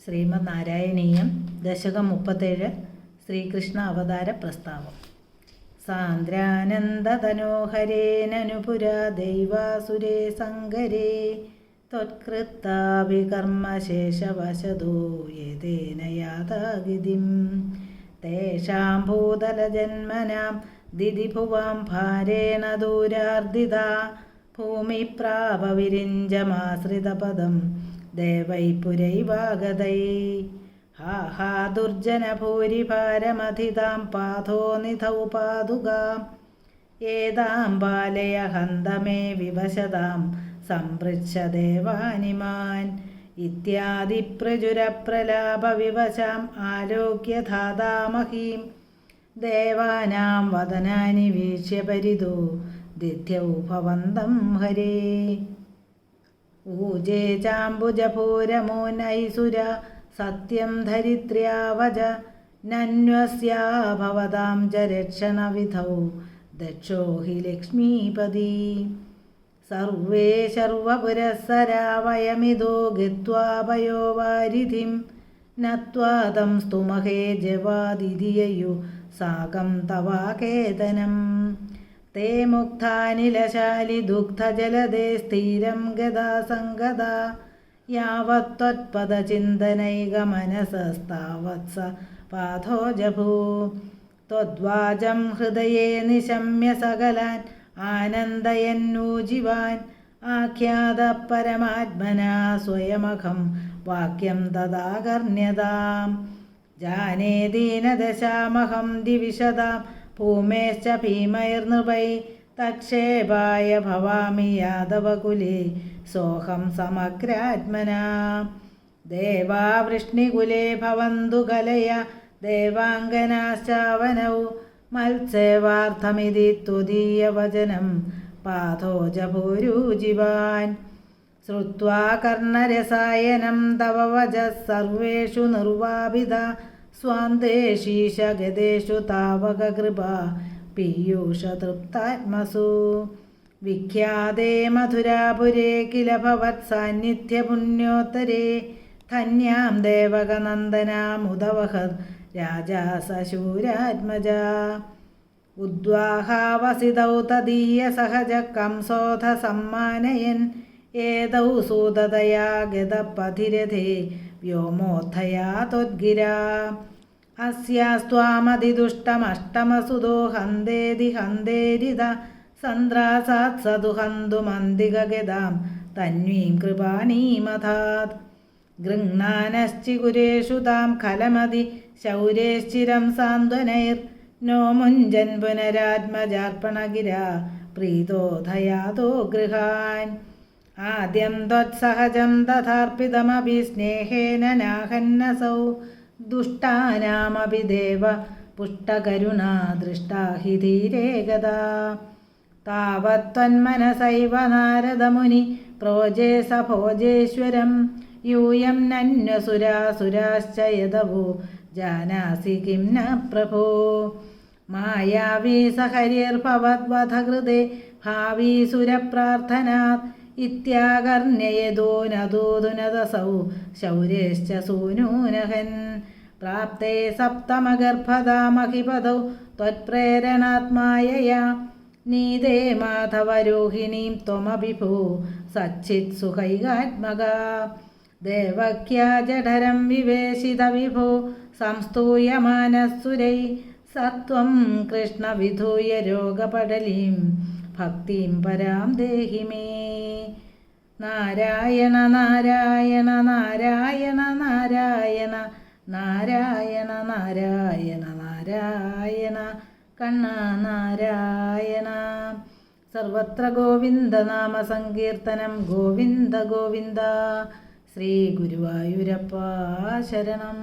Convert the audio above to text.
ശ്രീമദ് നാരായണീയം ദശകം 37 ശ്രീകൃഷ്ണ അവതാര പ്രസ്താവം. സാന്ദ്രാനന്ദതനോഹരേനനുപുരാ ദൈവാസുരേ സങ്കരേ ത്വത്കൃത്താവികർമ്മശേഷവശതോ യേതേന യാതാഗതിം തേഷാം ഭൂതലജന്മനാം ദിദിഭുവാം ഭാരേണ ദൂരാർദിതാ ഭൂമിപ്രാപവിരിഞ്ചമാശ്രിതപദം ദേവൈപുരൈവാഗതൈ ഹാ ഹാ ദുർജനഭൂരിഭാരമധിതാം പാഥോ നിധൗ പാതുകാം ഏതാം ബാലയ ഹന്തമേ വിവശതാം സംപൃച്ഛ ദേവാനിമാൻ ഇത്യാദി പ്രചുരപ്രലാപവിവശാം ആലോക്യധാതാമഹീം ദേവാനാം വദനാനി വീക്ഷ്യ പരിതോ ദിത്യൗ ഭവന്തം ഹരേ ഊജേ ചാംബുജപൂരമോനൈസുര സത്യം ധരിത്ര്യാവജ നന്വസ്യാ ഭവതാം ച രക്ഷണവിധൗ ദക്ഷോ ഹി ലക്ഷ്മീപതി സർവേ ശർവപുരസ്സരാ വയമിതോ ഗത്വാ പയോവാരിധിം നത്വാ തം സ്തുമഹേ ജവാദിധിയയു സാകം തവാകേതനം തേ മുക്താനിലശാലി ദുഗ്ധജലദേ സ്ഥിരം ഗദാ സംഗദാ യാവത്ത്വത്പദചിന്തനൈകമനസസ്താവത്സ പാഥോ ജഭൂ ത്വദ്വാചം ഹൃദയേ നിശമ്യ സകലാൻ ആനന്ദയന്നൂജിവാൻ ആഖ്യാത പരമാത്മനാ സ്വയമഖം വാക്യം തദാകർണ്യതാം ജാനേ ദീനദശാമഹം ദിവിശതാം ഭൂമേശ്ച ഭീമൈർനൃപൈ തക്ഷേപായ ഭവാമി യാദവകുലേ സോഹം സമഗ്രാത്മനാ ദേവാ വൃഷ്ണികുലേ ഭവന്തു കലയ ദേവാംഗനാശ്ചാവനൗ മത്സേവാർത്ഥമിതി ത്വദീയവചനം പാഥോ ജഭൂരുജിവാൻ ശ്രുത്വാ കർണരസായനം തവ വചഃ സർവേഷു നിർവാപിത സ്വാന്തേഷീശ ഗതേഷു താവക കൃപാ പീയൂഷതൃപ്താത്മസു വിഖ്യാതേ മധുരാപുരേ കില ഭവത് സാന്നിധ്യപുണ്യോത്തരേ ധന്യാം ദേവകനന്ദനാമുദവഹത് രാജാ സശൂരാത്മജാ ഉദ്വാഹാവസിതൗ തദീയ സഹജ കംസോധ സമ്മാനയൻ ഏതൗ സൂതതയാ ഗതപഥിരഥേ വ്യോമോത്ഥയാ ത്വദ്ഗിരാ അസ്യാസ്ത്വാമതിദുഷ്ടമഷ്ടമസുതോ ഹന്തേതി ഹന്തേരിത സന്ദ്രാസാത് സതു ഹന്തുമന്തികഗതാം തന്വീം കൃപാണീമഥാത് ഗൃഹ്ണാനശ്ചികുരേഷു താം ഖലമതി ശൗരേശ്ചിരം സാന്ത്വനൈർ നോ മുഞ്ജൻ പുനരാത്മജാർപ്പണഗിരാ പ്രീതോധയാതോ ഗൃഹാൻ ആദ്യം ത്വത്സഹജം തഥാർപ്പിതമഭി സ്നേഹേന നാഹന്നസൗ ദുഷ്ടാനാമഭി ദേവ പുഷ്ടകരുണാ ദൃഷ്ടാ ഹി ധീരേ ഗദാ താവത്ത്വന്മനസൈവ നാരദമുനി പ്രോജേ സഭോജേശ്വരം യൂയം നന്വസുരാസുരാശ്ച യദവോ ജാനാസി കിം ന പ്രഭോ മായാവീ സഹരിർഭവദ്വധകൃതേ ഭാവീ സുരപ്രാർത്ഥനാത് ഇത്യാകർണ്യയതോ നദോദുനദസൗ ശൗരേശ്ച സൂനൂനഹൻ പ്രാപ്തേ സപ്തമഗർഭധാമഹിപദൗ ത്വത്പ്രേരണാത്മായയാ നീതേ മാധവരോഹിണീം ത്വമഭിഭോ സച്ചിത് സുഖൈകാത്മകാ ദേവക്യാ ജഠരം വിവേശിത വിഭോ സംസ്തൂയമാനസുരൈ സത്വം കൃഷ്ണ വിധൂയ രോഗപടലീം ഭക്തിം പരാം ദേഹി മേ. നാരായണ നാരായണ നാരായണ നാരായണ നാരായണ നാരായണ നാരായണ കണ്ണ നാരായണ. സർവത്ര ഗോവിന്ദനാമ സങ്കീർത്തനം ഗോവിന്ദ ഗോവിന്ദ. ശ്രീ ഗുരുവായൂരപ്പ ശരണം.